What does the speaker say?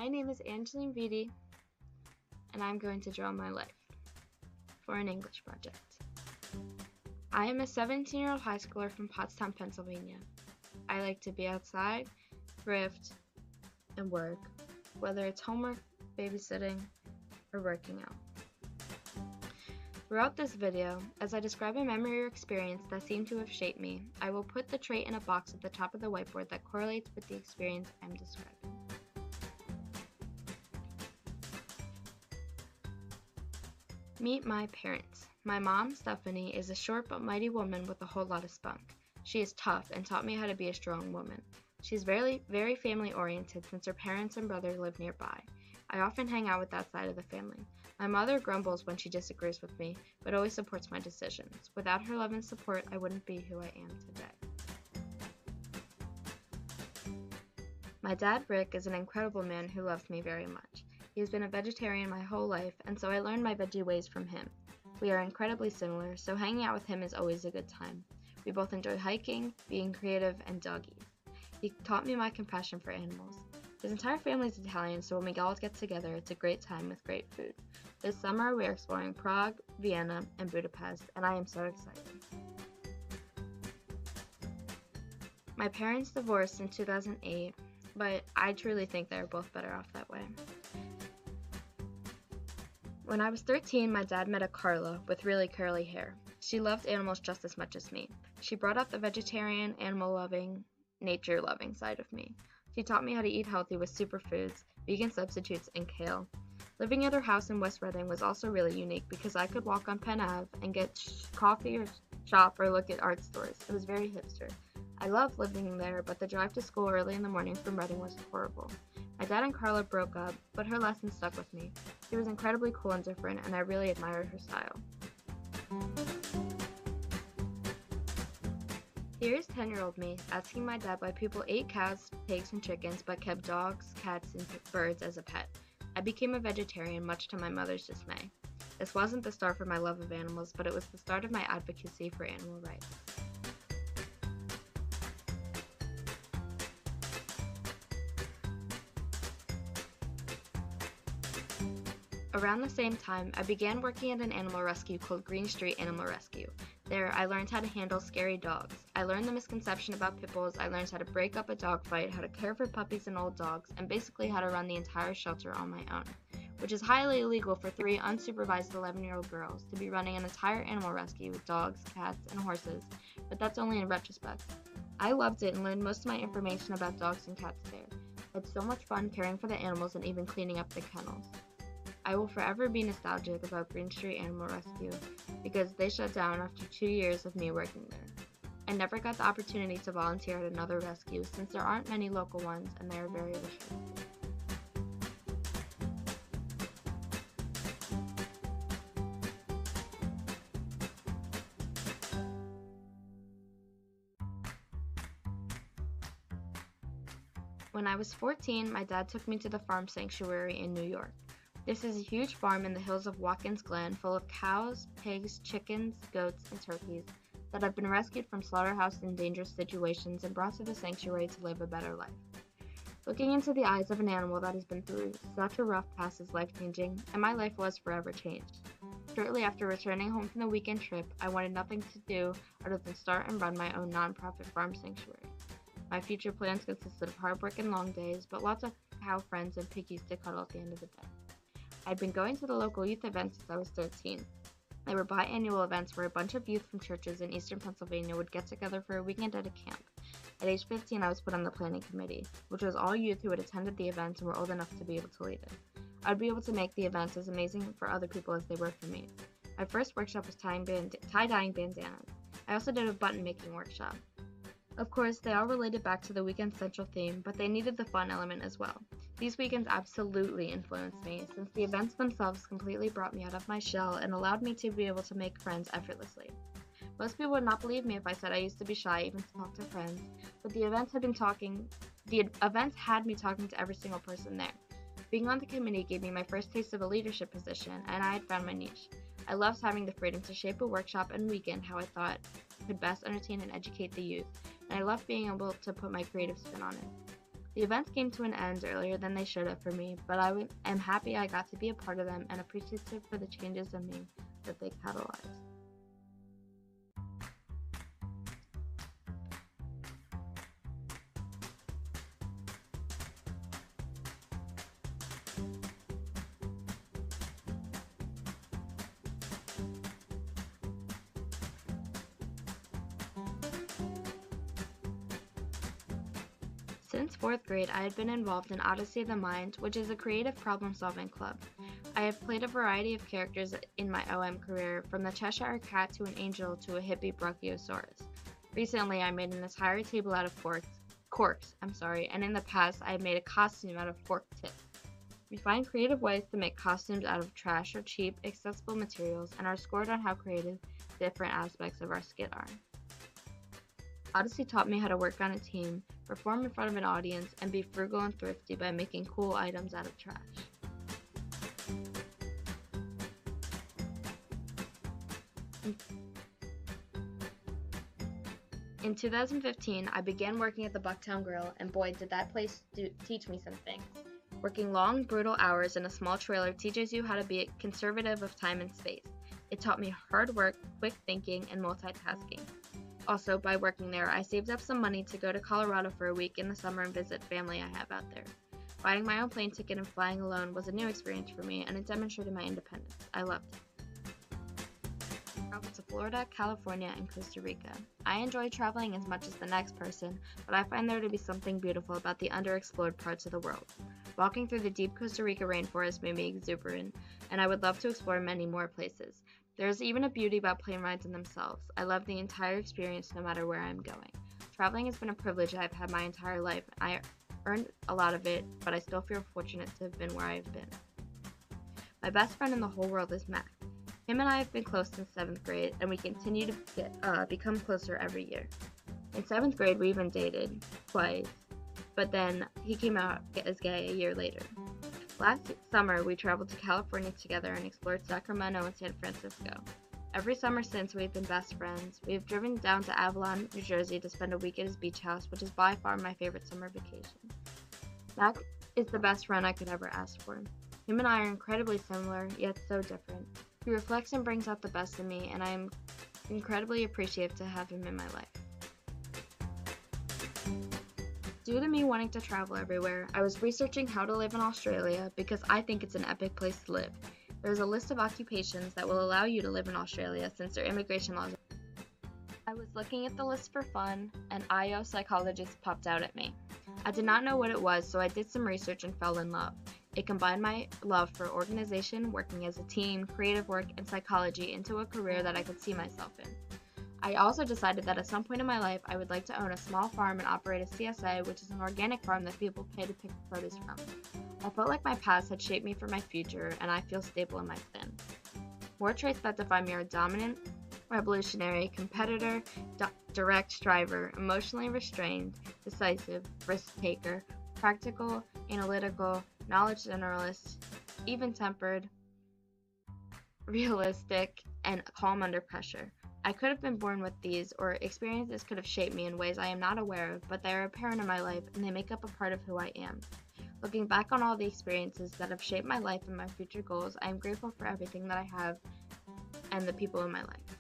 My name is Angeline Vitti, and I'm going to draw my life for an English project. I am a 17-year-old high schooler from Pottstown, Pennsylvania. I like to be outside, thrift, and work, whether it's homework, babysitting, or working out. Throughout this video, as I describe a memory or experience that seemed to have shaped me, I will put the trait in a box at the top of the whiteboard that correlates with the experience I'm describing. Meet my parents. My mom, Stephanie, is a short but mighty woman with a whole lot of spunk. She is tough and taught me how to be a strong woman. She's very family oriented since her parents and brother live nearby. I often hang out with that side of the family. My mother grumbles when she disagrees with me, but always supports my decisions. Without her love and support, I wouldn't be who I am today. My dad, Rick, is an incredible man who loves me very much. He has been a vegetarian my whole life, and so I learned my veggie ways from him. We are incredibly similar, so hanging out with him is always a good time. We both enjoy hiking, being creative, and doggies. He taught me my compassion for animals. His entire family is Italian, so when we all get together, it's a great time with great food. This summer, we are exploring Prague, Vienna, and Budapest, and I am so excited. My parents divorced in 2008, but I truly think they are both better off that way. When I was 13, my dad met a Carla with really curly hair. She loved animals just as much as me. She brought up the vegetarian, animal-loving, nature-loving side of me. She taught me how to eat healthy with superfoods, vegan substitutes, and kale. Living at her house in West Reading was also really unique because I could walk on Penn Ave and get coffee or shop or look at art stores. It was very hipster. I loved living there, but the drive to school early in the morning from Reading was horrible. My dad and Carla broke up, but her lessons stuck with me. She was incredibly cool and different, and I really admired her style. Here's 10-year-old me asking my dad why people ate cows, pigs, and chickens but kept dogs, cats, and birds as a pet. I became a vegetarian, much to my mother's dismay. This wasn't the start for my love of animals, but it was the start of my advocacy for animal rights. Around the same time, I began working at an animal rescue called Green Street Animal Rescue. There, I learned how to handle scary dogs. I learned the misconception about pit bulls, I learned how to break up a dog fight, how to care for puppies and old dogs, and basically how to run the entire shelter on my own, which is highly illegal for 3 unsupervised 11-year-old girls to be running an entire animal rescue with dogs, cats, and horses, but that's only in retrospect. I loved it and learned most of my information about dogs and cats there. It's so much fun caring for the animals and even cleaning up the kennels. I will forever be nostalgic about Green Street Animal Rescue because they shut down after 2 years of me working there. I never got the opportunity to volunteer at another rescue since there aren't many local ones and they are very restricted. When I was 14, my dad took me to the farm sanctuary in New York. This is a huge farm in the hills of Watkins Glen full of cows, pigs, chickens, goats, and turkeys that have been rescued from slaughterhouse and dangerous situations and brought to the sanctuary to live a better life. Looking into the eyes of an animal that has been through such a rough past is life-changing, and my life was forever changed. Shortly after returning home from the weekend trip, I wanted nothing to do other than start and run my own nonprofit farm sanctuary. My future plans consisted of hard work and long days, but lots of cow friends and piggies to cuddle at the end of the day. I'd been going to the local youth events since I was 13. They were biannual events where a bunch of youth from churches in eastern Pennsylvania would get together for a weekend at a camp. At age 15, I was put on the planning committee, which was all youth who had attended the events and were old enough to be able to lead it. I would be able to make the events as amazing for other people as they were for me. My first workshop was tie-dyeing bandanas. I also did a button-making workshop. Of course, they all related back to the weekend central theme, but they needed the fun element as well. These weekends absolutely influenced me, since the events themselves completely brought me out of my shell and allowed me to be able to make friends effortlessly. Most people would not believe me if I said I used to be shy even to talk to friends, but the events had me talking to every single person there. Being on the committee gave me my first taste of a leadership position, and I had found my niche. I loved having the freedom to shape a workshop and weekend how I thought could best entertain and educate the youth, and I loved being able to put my creative spin on it. The events came to an end earlier than they should have for me, but am happy I got to be a part of them and appreciative for the changes in me that they catalyzed. Since 4th grade, I had been involved in Odyssey of the Mind, which is a creative problem-solving club. I have played a variety of characters in my OM career, from the Cheshire Cat to an angel to a hippie Brachiosaurus. Recently, I made an entire table out of corks, and in the past, I have made a costume out of fork tips. We find creative ways to make costumes out of trash or cheap, accessible materials, and are scored on how creative different aspects of our skit are. Odyssey taught me how to work on a team, perform in front of an audience, and be frugal and thrifty by making cool items out of trash. In 2015, I began working at the Bucktown Grill, and boy, did that place teach me some things. Working long, brutal hours in a small trailer teaches you how to be conservative of time and space. It taught me hard work, quick thinking, and multitasking. Also, by working there, I saved up some money to go to Colorado for a week in the summer and visit family I have out there. Buying my own plane ticket and flying alone was a new experience for me, and it demonstrated my independence. I loved it. I traveled to Florida, California, and Costa Rica. I enjoy traveling as much as the next person, but I find there to be something beautiful about the underexplored parts of the world. Walking through the deep Costa Rica rainforest made me exuberant, and I would love to explore many more places. There is even a beauty about plane rides in themselves. I love the entire experience no matter where I'm going. Traveling has been a privilege I've had my entire life. I earned a lot of it, but I still feel fortunate to have been where I've been. My best friend in the whole world is Mac. Him and I have been close since 7th grade, and we continue to become closer every year. In 7th grade, we even dated twice, but then he came out as gay a year later. Last summer, we traveled to California together and explored Sacramento and San Francisco. Every summer since, we've been best friends. We have driven down to Avalon, New Jersey to spend a week at his beach house, which is by far my favorite summer vacation. Mac is the best friend I could ever ask for. Him and I are incredibly similar, yet so different. He reflects and brings out the best in me, and I am incredibly appreciative to have him in my life. Due to me wanting to travel everywhere, I was researching how to live in Australia because I think it's an epic place to live. There's a list of occupations that will allow you to live in Australia since their immigration laws. I was looking at the list for fun, and IO psychologist popped out at me. I did not know what it was, so I did some research and fell in love. It combined my love for organization, working as a team, creative work, and psychology into a career that I could see myself in. I also decided that at some point in my life, I would like to own a small farm and operate a CSA, which is an organic farm that people pay to pick produce from. I felt like my past had shaped me for my future, and I feel stable in my plan. More traits that define me are dominant, revolutionary, competitor, direct striver, emotionally restrained, decisive, risk-taker, practical, analytical, knowledge generalist, even-tempered, realistic, and calm under pressure. I could have been born with these, or experiences could have shaped me in ways I am not aware of, but they are apparent in my life and they make up a part of who I am. Looking back on all the experiences that have shaped my life and my future goals, I am grateful for everything that I have and the people in my life.